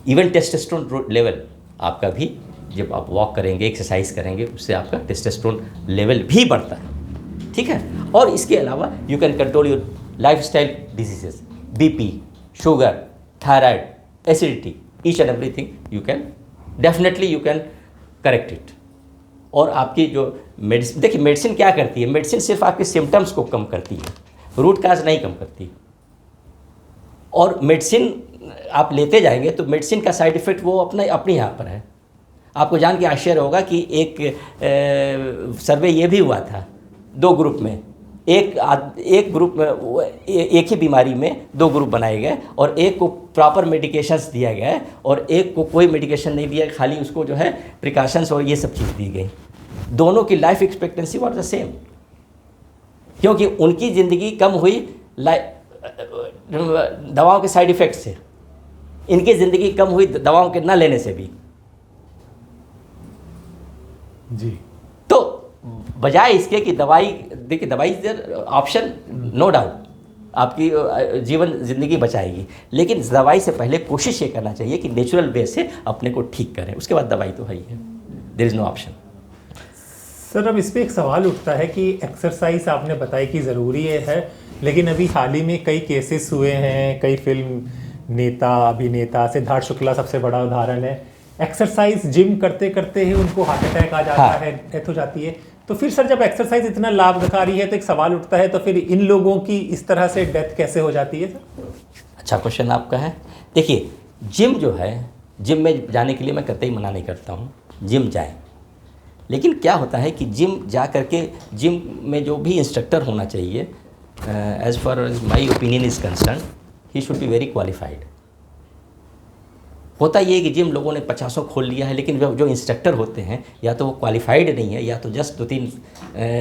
इवन टेस्टोस्टेरोन लेवल आपका भी जब आप वॉक करेंगे, एक्सरसाइज करेंगे, उससे आपका टेस्टोस्टेरोन लेवल भी बढ़ता है, ठीक है। और इसके अलावा you can control your lifestyle diseases, BP, sugar, thyroid, acidity, each and everything you can definitely you can correct it. और आपकी जो मेडिसिन, देखिए मेडिसिन क्या करती है, मेडिसिन सिर्फ आपके सिम्टम्स को कम करती है, रूट काज नहीं कम करती। और मेडिसिन आप लेते जाएंगे तो मेडिसिन का साइड इफ़ेक्ट वो अपने यहाँ पर है। आपको जान के आश्चर्य होगा कि एक सर्वे ये भी हुआ था दो ग्रुप में, एक ग्रुप में एक ही बीमारी में दो ग्रुप बनाए गए, और एक को प्रॉपर मेडिकेशंस दिया गया और एक को कोई मेडिकेशन नहीं दिया, खाली उसको जो है प्रिकॉशंस और ये सब चीज़ दी गई। दोनों की life expectancy was the same, क्योंकि उनकी ज़िंदगी कम हुई दवाओं के साइड इफ़ेक्ट से, इनकी ज़िंदगी कम हुई दवाओं के ना लेने से भी। जी। तो बजाय इसके कि दवाई, देखिए दवाई ऑप्शन नो डाउट आपकी जीवन ज़िंदगी बचाएगी, लेकिन दवाई से पहले कोशिश ये करना चाहिए कि नेचुरल वे से अपने को ठीक करें, उसके बाद दवाई तो है ही है, there is no option. Sir, अब इस पर एक सवाल उठता है कि एक्सरसाइज आपने बताई कि ज़रूरी है, लेकिन अभी हाल ही में कई केसेस हुए हैं, कई फिल्म नेता, अभिनेता, सिद्धार्थ शुक्ला सबसे बड़ा उदाहरण है, एक्सरसाइज जिम करते करते ही उनको हार्ट अटैक आ जाता है, डेथ हो जाती है। तो फिर सर, जब एक्सरसाइज इतना लाभकारी है तो एक सवाल उठता है, तो फिर इन लोगों की इस तरह से डेथ कैसे हो जाती है सर? अच्छा क्वेश्चन आपका है। देखिए जिम जो है, जिम में जाने के लिए मैं कतई मना नहीं करता हूँ, जिम जाएं, लेकिन क्या होता है कि जिम जा करके, जिम में जो भी इंस्ट्रक्टर होना चाहिए, as far as my opinion is concern, he should be very qualified. होता ये है कि जिम लोगों ने 50 खोल लिया है, लेकिन जो इंस्ट्रक्टर होते हैं या तो वो क्वालिफाइड नहीं है, या तो जस्ट 2-3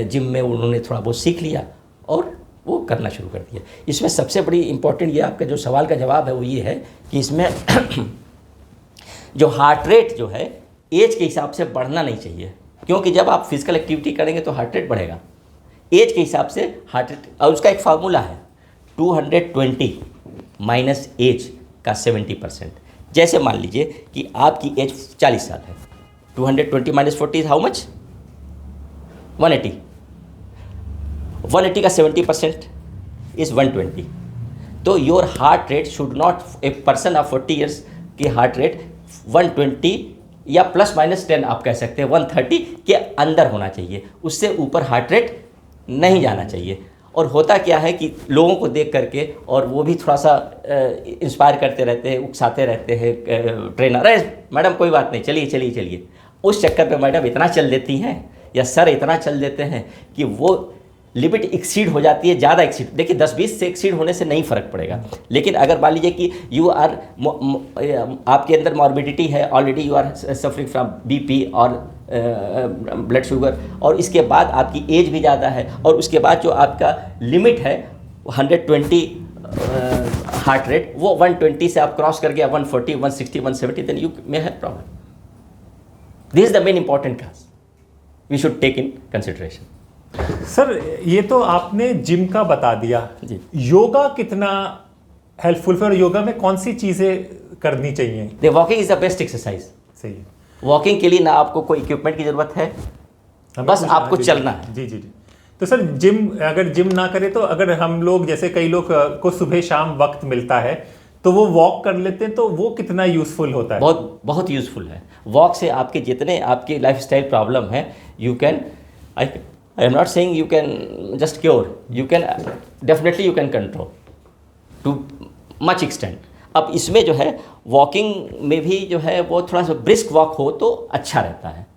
जिम में उन्होंने थोड़ा बहुत सीख लिया और वो करना शुरू कर दिया। इसमें सबसे बड़ी इंपॉर्टेंट ये आपका जो सवाल का जवाब है वो ये है कि इसमें जो हार्ट रेट जो है एज के हिसाब से बढ़ना नहीं चाहिए, क्योंकि जब आप फिजिकल एक्टिविटी करेंगे तो हार्ट रेट बढ़ेगा एज के हिसाब से। हार्ट रेट, और उसका एक फार्मूला है 220 माइनस एज का 70%। जैसे मान लीजिए कि आपकी एज 40 साल है, 220 माइनस 40 हाउ मच, 180। 180 का 70% इज़ 120। तो your heart rate should not, a person of 40 years की हार्ट रेट 120 या प्लस माइनस 10 आप कह सकते हैं, 130 के अंदर होना चाहिए, उससे ऊपर हार्ट रेट नहीं जाना चाहिए। और होता क्या है कि लोगों को देख करके, और वो भी थोड़ा सा इंस्पायर करते रहते हैं, उकसाते रहते हैं ट्रेनर, अरे मैडम कोई बात नहीं, चलिए चलिए चलिए। उस चक्कर पे मैडम इतना चल देती हैं या सर इतना चल देते हैं कि वो लिमिट एक्सीड हो जाती है, ज़्यादा एक्सीड। देखिए 10-20 से एक्सीड होने से नहीं फ़र्क पड़ेगा, लेकिन अगर मान लीजिए कि यू आर, आपके अंदर मॉर्बिडिटी है, already you are suffering from BP और ब्लड शुगर, और इसके बाद आपकी एज भी ज़्यादा है, और उसके बाद जो आपका लिमिट है 120 हार्ट रेट, वो 120 से आप क्रॉस कर गया 140, 160, 170, then you may have problem. This is the main important cause we should take in consideration. Sir ये तो आपने जिम का बता दिया, जी. योगा कितना हेल्पफुल है और योगा में कौन सी चीज़ें करनी चाहिए? The walking is the best exercise. सही है. वॉकिंग के लिए ना आपको कोई इक्विपमेंट की ज़रूरत है, बस आपको चलना है. जी जी जी. तो सर अगर जिम ना करे तो अगर हम लोग जैसे कई लोग को सुबह शाम वक्त मिलता है तो वो वॉक कर लेते हैं, तो वो कितना यूजफुल होता है? बहुत बहुत यूजफुल है. वॉक से आपके जितने आपके लाइफस्टाइल प्रॉब्लम है, you can, I am not saying you can just cure, you can definitely you can control too much extent. अब इसमें जो है वॉकिंग में भी जो है वो थोड़ा सा ब्रिस्क वॉक हो तो अच्छा रहता है.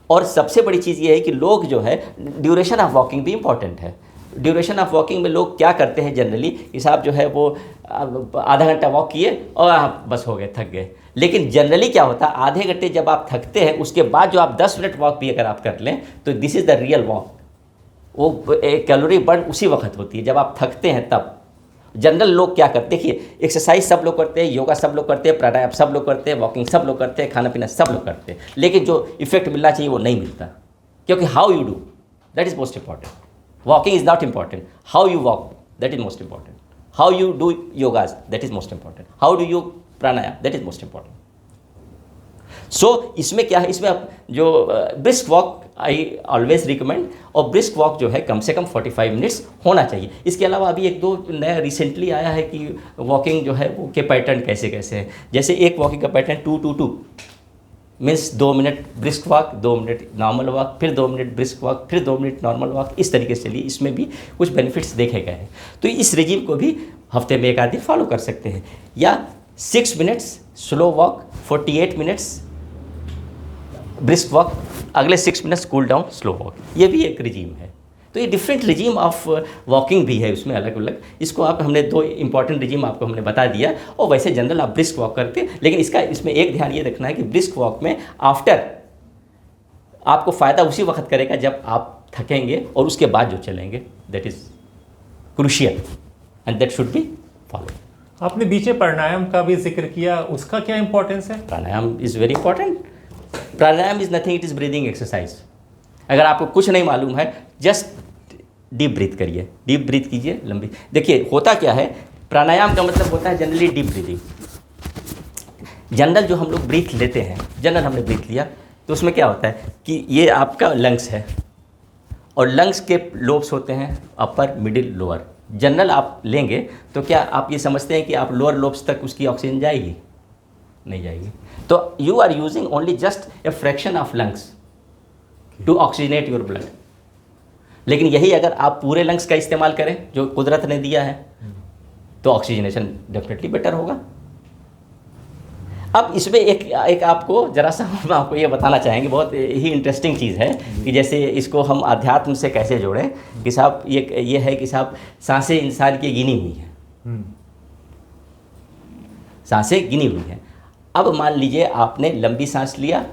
और सबसे बड़ी चीज़ ये है कि लोग जो है ड्यूरेशन ऑफ वॉकिंग भी इम्पॉर्टेंट है. ड्यूरेशन ऑफ वॉकिंग में लोग क्या करते हैं जनरली कि साहब जो है वो आधा घंटा वॉक किए और आप बस हो गए, थक गए. लेकिन जनरली क्या होता है, आधे घंटे जब आप थकते हैं उसके बाद जो आप 10 मिनट वॉक भी अगर आप कर लें तो this is the real walk. वो एक कैलोरी बर्न उसी वक्त होती है जब आप थकते हैं तब. जनरल लोग क्या करते हैं, देखिए एक्सरसाइज सब लोग करते हैं, योगा सब लोग करते हैं, प्राणायाम सब लोग करते हैं, वॉकिंग सब लोग करते हैं, खाना पीना सब लोग करते हैं, लेकिन जो इफेक्ट मिलना चाहिए वो नहीं मिलता. क्योंकि how you do that is most important. Walking is not important, how you walk that is most important. How you do yogas that is most important. How do you pranayama that is most important. So इसमें क्या है, इसमें आप जो brisk walk I always recommend, और brisk walk जो है कम से कम 45 मिनट्स होना चाहिए. इसके अलावा अभी एक दो नया रिसेंटली आया है कि वॉकिंग जो है वो के पैटर्न कैसे कैसे हैं. जैसे एक वॉकिंग का pattern 2-2-2 means 2 minute brisk walk, 2 minute normal walk, फिर 2 मिनट ब्रिस्क वॉक, फिर 2 मिनट नॉर्मल वॉक. इस तरीके से चलिए, इसमें भी कुछ बेनिफिट्स देखे गए हैं. तो इस रिजीम को भी हफ्ते में एक आध दिन फॉलो कर सकते हैं. या 6 minutes slow walk, 48 minutes brisk walk, अगले 6 minutes cool down slow walk. ये भी एक रिजीम है. तो ये डिफरेंट रिजीम ऑफ वॉकिंग भी है उसमें अलग अलग. इसको आप हमने 2 इंपॉर्टेंट रिजीम आपको हमने बता दिया. और वैसे जनरल आप ब्रिस्क वॉक करते हैं, लेकिन इसमें एक ध्यान ये रखना है कि ब्रिस्क वॉक में आफ्टर आपको फ़ायदा उसी वक्त करेगा जब आप थकेंगे, और उसके बाद जो चलेंगे that is crucial and that should be follow. आपने बीच में प्राणायाम का भी जिक्र किया, उसका क्या इंपॉर्टेंस है? Pranayama is very important. Pranayama is nothing, it is breathing exercise. अगर आपको कुछ नहीं मालूम है, जस्ट डीप ब्रीथ करिए, डीप ब्रीथ कीजिए लंबी. देखिए होता क्या है, प्राणायाम का मतलब होता है जनरली डीप ब्रीदिंग. जनरल जो हम लोग ब्रीथ लेते हैं, जनरल हमने ब्रीथ लिया तो उसमें क्या होता है कि ये आपका लंग्स है, और लंग्स के लोब्स होते हैं अपर, मिडिल, लोअर. जनरल आप लेंगे तो क्या आप ये समझते हैं कि आप लोअर लोब्स तक उसकी ऑक्सीजन जाएगी? नहीं जाएगी. तो you are using only just a fraction of lungs to oxygenate your blood. लेकिन यही अगर आप पूरे लंग्स का इस्तेमाल करें जो कुदरत ने दिया है तो ऑक्सीजनेशन डेफिनेटली बेटर होगा. अब इसमें एक आपको जरा सा हम आपको ये बताना चाहेंगे, बहुत ही इंटरेस्टिंग चीज़ है कि जैसे इसको हम अध्यात्म से कैसे जोड़ें. कि साहब ये है कि साहब सांसें इंसान की गिनी हुई हैं, सांसें गिनी हुई हैं. अब मान लीजिए आपने लंबी सांस लिया,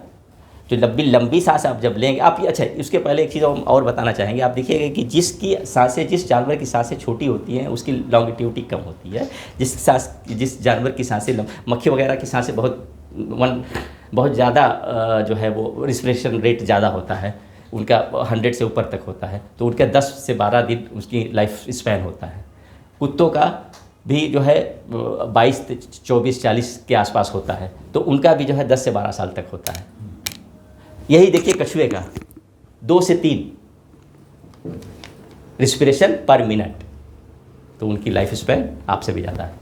जो लंबी सांस आप जब लेंगे आप, अच्छा उसके पहले एक चीज़ और बताना चाहेंगे. आप देखिएगा कि जिस जानवर की सांसें छोटी होती हैं उसकी लॉन्गिट्यूटी कम होती है. जिस जानवर की सांसें, मक्खी वगैरह की सांसें बहुत ज़्यादा जो है वो रिस्पिरेशन रेट ज़्यादा होता है उनका, 100 से ऊपर तक होता है, तो उनका 10 से 12 दिन उसकी लाइफ स्पैन होता है. कुत्तों का भी जो है 22, 24, 40 के आसपास होता है, तो उनका भी जो है 10 से 12 साल तक होता है. यही देखिए कछुए का 2 से 3 रिस्पिरेशन पर मिनट, तो उनकी लाइफ स्पैन आपसे भी ज़्यादा है.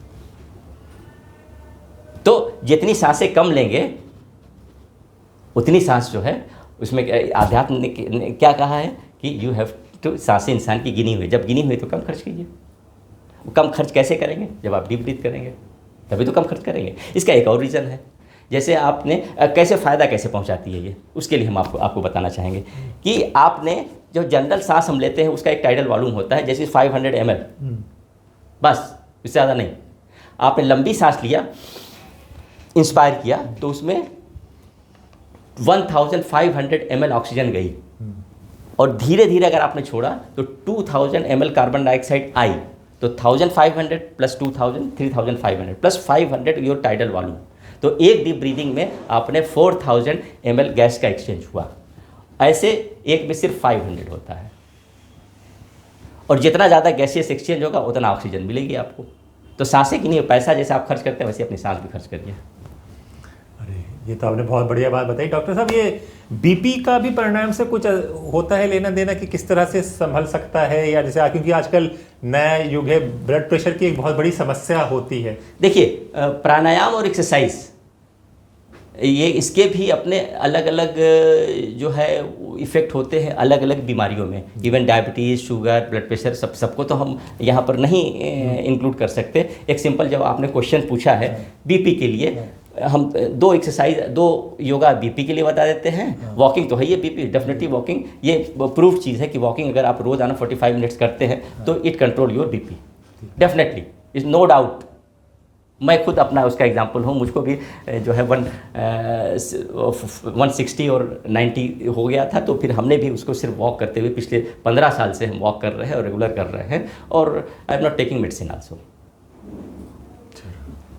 तो जितनी सांसें कम लेंगे उतनी सांस जो है उसमें आध्यात्म ने क्या कहा है कि यू हैव टू, सांसें इंसान की गिनी हुई, जब गिनी हुई तो कम खर्च कीजिए. कम खर्च कैसे करेंगे? जब आप डीप ब्रीथ करेंगे तभी तो कम खर्च करेंगे. इसका एक और रीज़न है, जैसे आपने कैसे फ़ायदा कैसे पहुंचाती है ये, उसके लिए हम आपको बताना चाहेंगे कि आपने जो जनरल सांस हम लेते हैं उसका एक टाइडल वॉल्यूम होता है, जैसे 500 ml, बस इससे ज़्यादा नहीं. आपने लंबी सांस लिया, इंस्पायर किया, तो उसमें 1500 ml ऑक्सीजन गई और धीरे धीरे अगर आपने छोड़ा तो 2000 ml कार्बन डाइऑक्साइड आई, तो 1500 plus 2000 3500 plus 500 your tidal volume, तो एक डीप ब्रीदिंग में आपने 4000 ml गैस का एक्सचेंज हुआ। ऐसे एक में सिर्फ 500 होता है, और जितना ज़्यादा गैसियस एक्सचेंज होगा उतना ऑक्सीजन मिलेगी आपको। तो सांसें की नहीं, पैसा जैसे आप खर्च करते हैं वैसे अपनी सांस भी खर्च करिए। अरे ये तो आपने बहुत बढ़िया बात बताई डॉक्टर साहब। ये बीपी का भी प्राणायाम से कुछ होता है लेना देना कि किस तरह से संभल सकता है, या जैसे क्योंकि आजकल नया युग है, ब्लड प्रेशर की एक बहुत बड़ी समस्या होती है। देखिए प्राणायाम और एक्सरसाइज ये इसके भी अपने अलग अलग जो है इफ़ेक्ट होते हैं अलग अलग बीमारियों में। Even diabetes, sugar, blood pressure सबको तो हम यहाँ पर नहीं इंक्लूड कर सकते। एक सिंपल जब आपने क्वेश्चन पूछा है बीपी के लिए, हम दो एक्सरसाइज, दो योगा बीपी के लिए बता देते हैं। वॉकिंग तो है ये बीपी, डेफिनेटली वॉकिंग ये प्रूफ चीज़ है कि वॉकिंग अगर आप रोज़ाना 45 मिनट्स करते हैं तो it control your BP definitely, is no doubt. मैं खुद अपना उसका एग्जांपल हूँ, मुझको भी जो है 160 और 90 हो गया था, तो फिर हमने भी उसको सिर्फ वॉक करते हुए पिछले 15 साल से हम वॉक कर रहे हैं और रेगुलर कर रहे हैं, और I am not taking medicine also.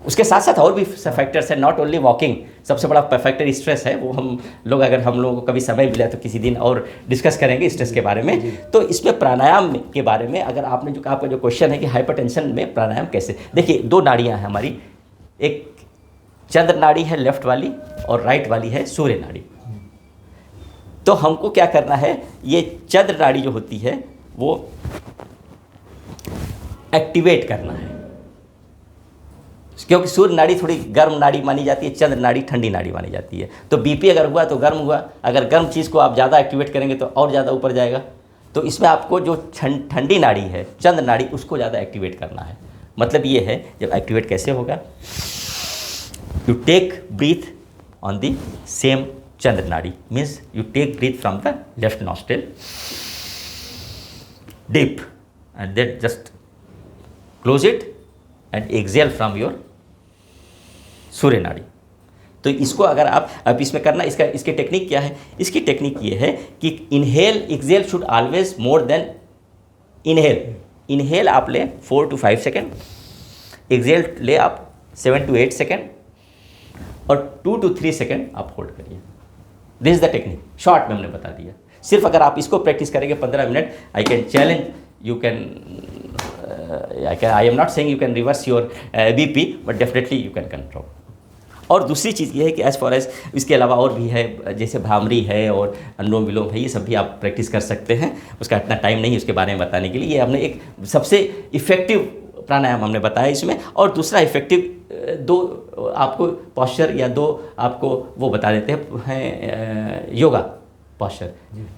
उसके साथ साथ और भी फैक्टर्स हैं, नॉट ओनली वॉकिंग। सबसे बड़ा फैक्टर स्ट्रेस है, वो हम लोग अगर हम लोगों को कभी समय मिला तो किसी दिन और डिस्कस करेंगे स्ट्रेस के बारे में। तो इसमें प्राणायाम के बारे में अगर आपने जो आपका जो क्वेश्चन है कि हाइपरटेंशन में प्राणायाम कैसे, देखिए दो नाड़ियाँ हैं हमारी, एक चंद्र नाड़ी है लेफ्ट वाली और राइट वाली है सूर्य नाड़ी। तो हमको क्या करना है, ये चंद्र नाड़ी जो होती है वो एक्टिवेट करना है, क्योंकि सूर्य नाड़ी थोड़ी गर्म नाड़ी मानी जाती है, चंद्र नाड़ी ठंडी नाड़ी मानी जाती है। तो बीपी अगर हुआ तो गर्म हुआ, अगर गर्म चीज़ को आप ज़्यादा एक्टिवेट करेंगे तो और ज़्यादा ऊपर जाएगा। तो इसमें आपको जो ठंडी नाड़ी है चंद्र नाड़ी, उसको ज़्यादा एक्टिवेट करना है। मतलब ये है, जब एक्टिवेट कैसे होगा, you take breath on the same chandra nadi, means you take breath from the left nostril deep and then just close it and exhale from your surya nadi. तो इसको अगर आप अब इसमें करना, इसकी टेक्निक क्या है, इसकी टेक्निक ये है कि inhale exhale should always more than inhale. Inhale आप ले 4 to 5 सेकेंड, एक्सेल ले आप 7 to 8 सेकेंड, और 2 to 3 सेकेंड आप होल्ड करिए। This is the technique, short में हमने बता दिया। सिर्फ अगर आप इसको प्रैक्टिस करेंगे 15 minute, I can challenge you can, I am not saying you can reverse your BP, but definitely you can control. और दूसरी चीज़ ये है कि एज़ फॉर एज इसके अलावा और भी है, जैसे भ्रामरी है और अनुलोम विलोम है, ये सब भी आप प्रैक्टिस कर सकते हैं। उसका इतना टाइम नहीं उसके बारे में बताने के लिए। ये हमने एक सबसे इफ़ेक्टिव प्राणायाम हमने बताया इसमें। और दूसरा इफ़ेक्टिव दो आपको पॉस्चर या दो आपको वो बता देते हैं योगा पॉस्चर।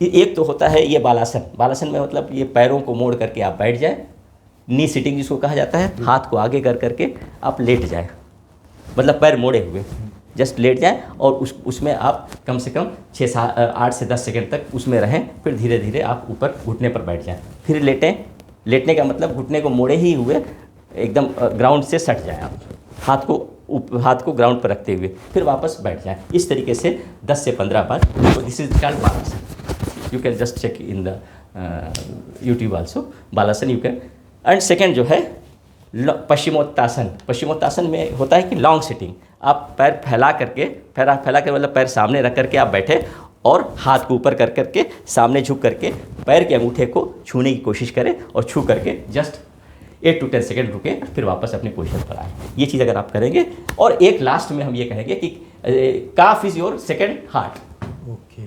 एक तो होता है ये बालासन। बालासन में मतलब ये पैरों को मोड़ करके आप बैठ जाए, नी सिटिंग जिसको कहा जाता है, हाथ को आगे कर करके आप लेट जाए, मतलब पैर मोड़े हुए जस्ट लेट जाए, और उसमें आप कम से कम 8 से 10 सेकंड तक उसमें रहें। फिर धीरे धीरे आप ऊपर घुटने पर बैठ जाएं, फिर लेटें। लेटने का मतलब घुटने को मोड़े ही हुए एकदम ग्राउंड से सट जाएं आप, हाथ को ग्राउंड पर रखते हुए फिर वापस बैठ जाएं। इस तरीके से 10 से 15 बार। तो this is called Balasan. You can just check in the YouTube also, Balasan you can. And second जो है पश्चिमोत्तासन। पश्चिमोत्तासन में होता है कि लॉन्ग सिटिंग, आप पैर फैला कर मतलब पैर सामने रख करके आप बैठे और हाथ को ऊपर कर करके सामने झुक करके पैर के अंगूठे को छूने की कोशिश करें, और छू करके जस्ट 8 to 10 सेकेंड रुके, फिर वापस अपनी पोजीशन पर आए। ये चीज़ अगर आप करेंगे। और एक लास्ट में हम ये कहेंगे कि calf is your second heart. Okay,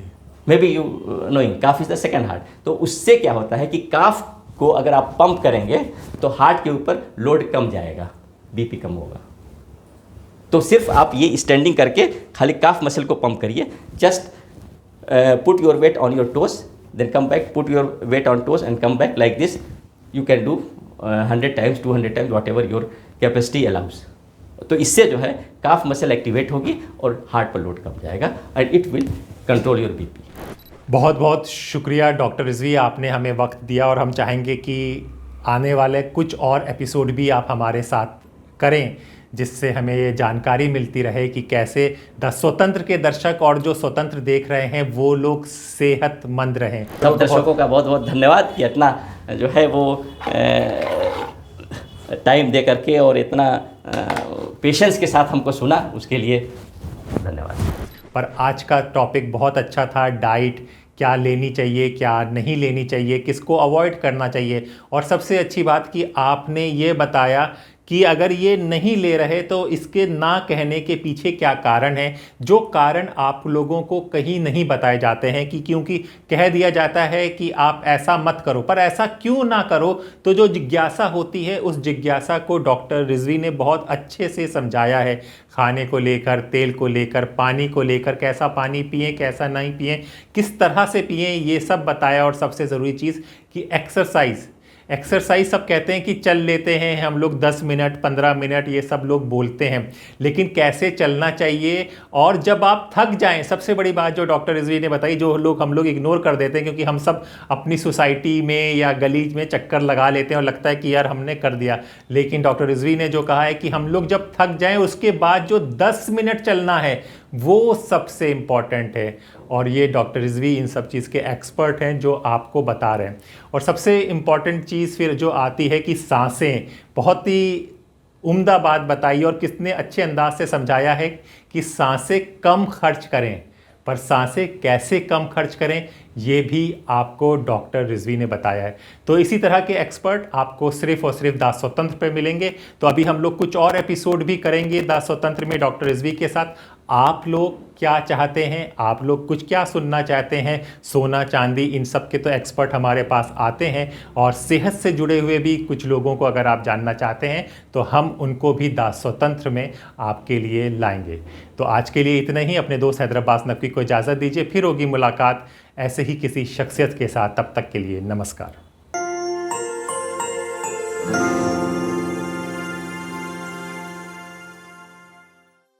maybe you knowing calf is the second heart. तो उससे क्या होता है कि काफ को अगर आप पंप करेंगे तो हार्ट के ऊपर लोड कम जाएगा, बीपी कम होगा। तो सिर्फ आप ये स्टैंडिंग करके खाली काफ मसल को पंप करिए। Just put your weight on your toes, then come back, put your weight on toes and come back like this. You can do 100 times, 200 times, whatever your capacity allows. तो इससे जो है calf muscle activate होगी और heart पर load कम जाएगा, and it will control your BP. बहुत बहुत शुक्रिया डॉक्टर रिजवी, आपने हमें वक्त दिया, और हम चाहेंगे कि आने वाले कुछ और एपिसोड भी आप हमारे साथ करें, जिससे हमें ये जानकारी मिलती रहे कि कैसे द स्वतंत्र के दर्शक और जो स्वतंत्र देख रहे हैं वो लोग सेहतमंद रहें। सब दर्शकों का बहुत बहुत धन्यवाद कि इतना जो है वो टाइम दे करके और इतना पेशेंस के साथ हमको सुना, उसके लिए धन्यवाद। पर आज का टॉपिक बहुत अच्छा था, डाइट क्या लेनी चाहिए, क्या नहीं लेनी चाहिए, किसको अवॉइड करना चाहिए, और सबसे अच्छी बात कि आपने ये बताया कि अगर ये नहीं ले रहे तो इसके ना कहने के पीछे क्या कारण है, जो कारण आप लोगों को कहीं नहीं बताए जाते हैं कि क्योंकि कह दिया जाता है कि आप ऐसा मत करो, पर ऐसा क्यों ना करो। तो जो जिज्ञासा होती है उस जिज्ञासा को डॉक्टर रिजवी ने बहुत अच्छे से समझाया है, खाने को लेकर, तेल को लेकर, पानी को लेकर, कैसा पानी पिएं, कैसा नहीं पिएं, किस तरह से पिएं, ये सब बताया। और सबसे ज़रूरी चीज़ कि एक्सरसाइज सब कहते हैं कि चल लेते हैं हम लोग 10 मिनट 15 मिनट, ये सब लोग बोलते हैं, लेकिन कैसे चलना चाहिए और जब आप थक जाएं। सबसे बड़ी बात जो डॉक्टर रिजवी ने बताई, जो हम लोग इग्नोर कर देते हैं क्योंकि हम सब अपनी सोसाइटी में या गली में चक्कर लगा लेते हैं और लगता है कि यार हमने कर दिया, लेकिन डॉक्टर रिजवी ने जो कहा है कि हम लोग जब थक जाएं उसके बाद जो 10 मिनट चलना है वो सबसे इम्पॉर्टेंट है। और ये डॉक्टर रिजवी इन सब चीज़ के एक्सपर्ट हैं जो आपको बता रहे हैं। और सबसे इम्पॉर्टेंट चीज़ फिर जो आती है कि सांसें, बहुत ही उम्दा बात बताई और कितने अच्छे अंदाज से समझाया है कि सांसें कम खर्च करें, पर सांसें कैसे कम खर्च करें ये भी आपको डॉक्टर रिजवी ने बताया है। तो इसी तरह के एक्सपर्ट आपको सिर्फ और सिर्फ द स्वतंत्र पे मिलेंगे। तो अभी हम लोग कुछ और एपिसोड भी करेंगे द स्वतंत्र में डॉक्टर रिजवी के साथ। आप लोग क्या चाहते हैं, आप लोग कुछ क्या सुनना चाहते हैं, सोना चांदी इन सब के तो एक्सपर्ट हमारे पास आते हैं, और सेहत से जुड़े हुए भी कुछ लोगों को अगर आप जानना चाहते हैं तो हम उनको भी द स्वतंत्र में आपके लिए लाएंगे। तो आज के लिए इतना ही। अपने दोस्त हैदराबाद नकवी को इजाज़त दीजिए, फिर होगी मुलाकात ऐसे ही किसी शख्सियत के साथ। तब तक के लिए नमस्कार।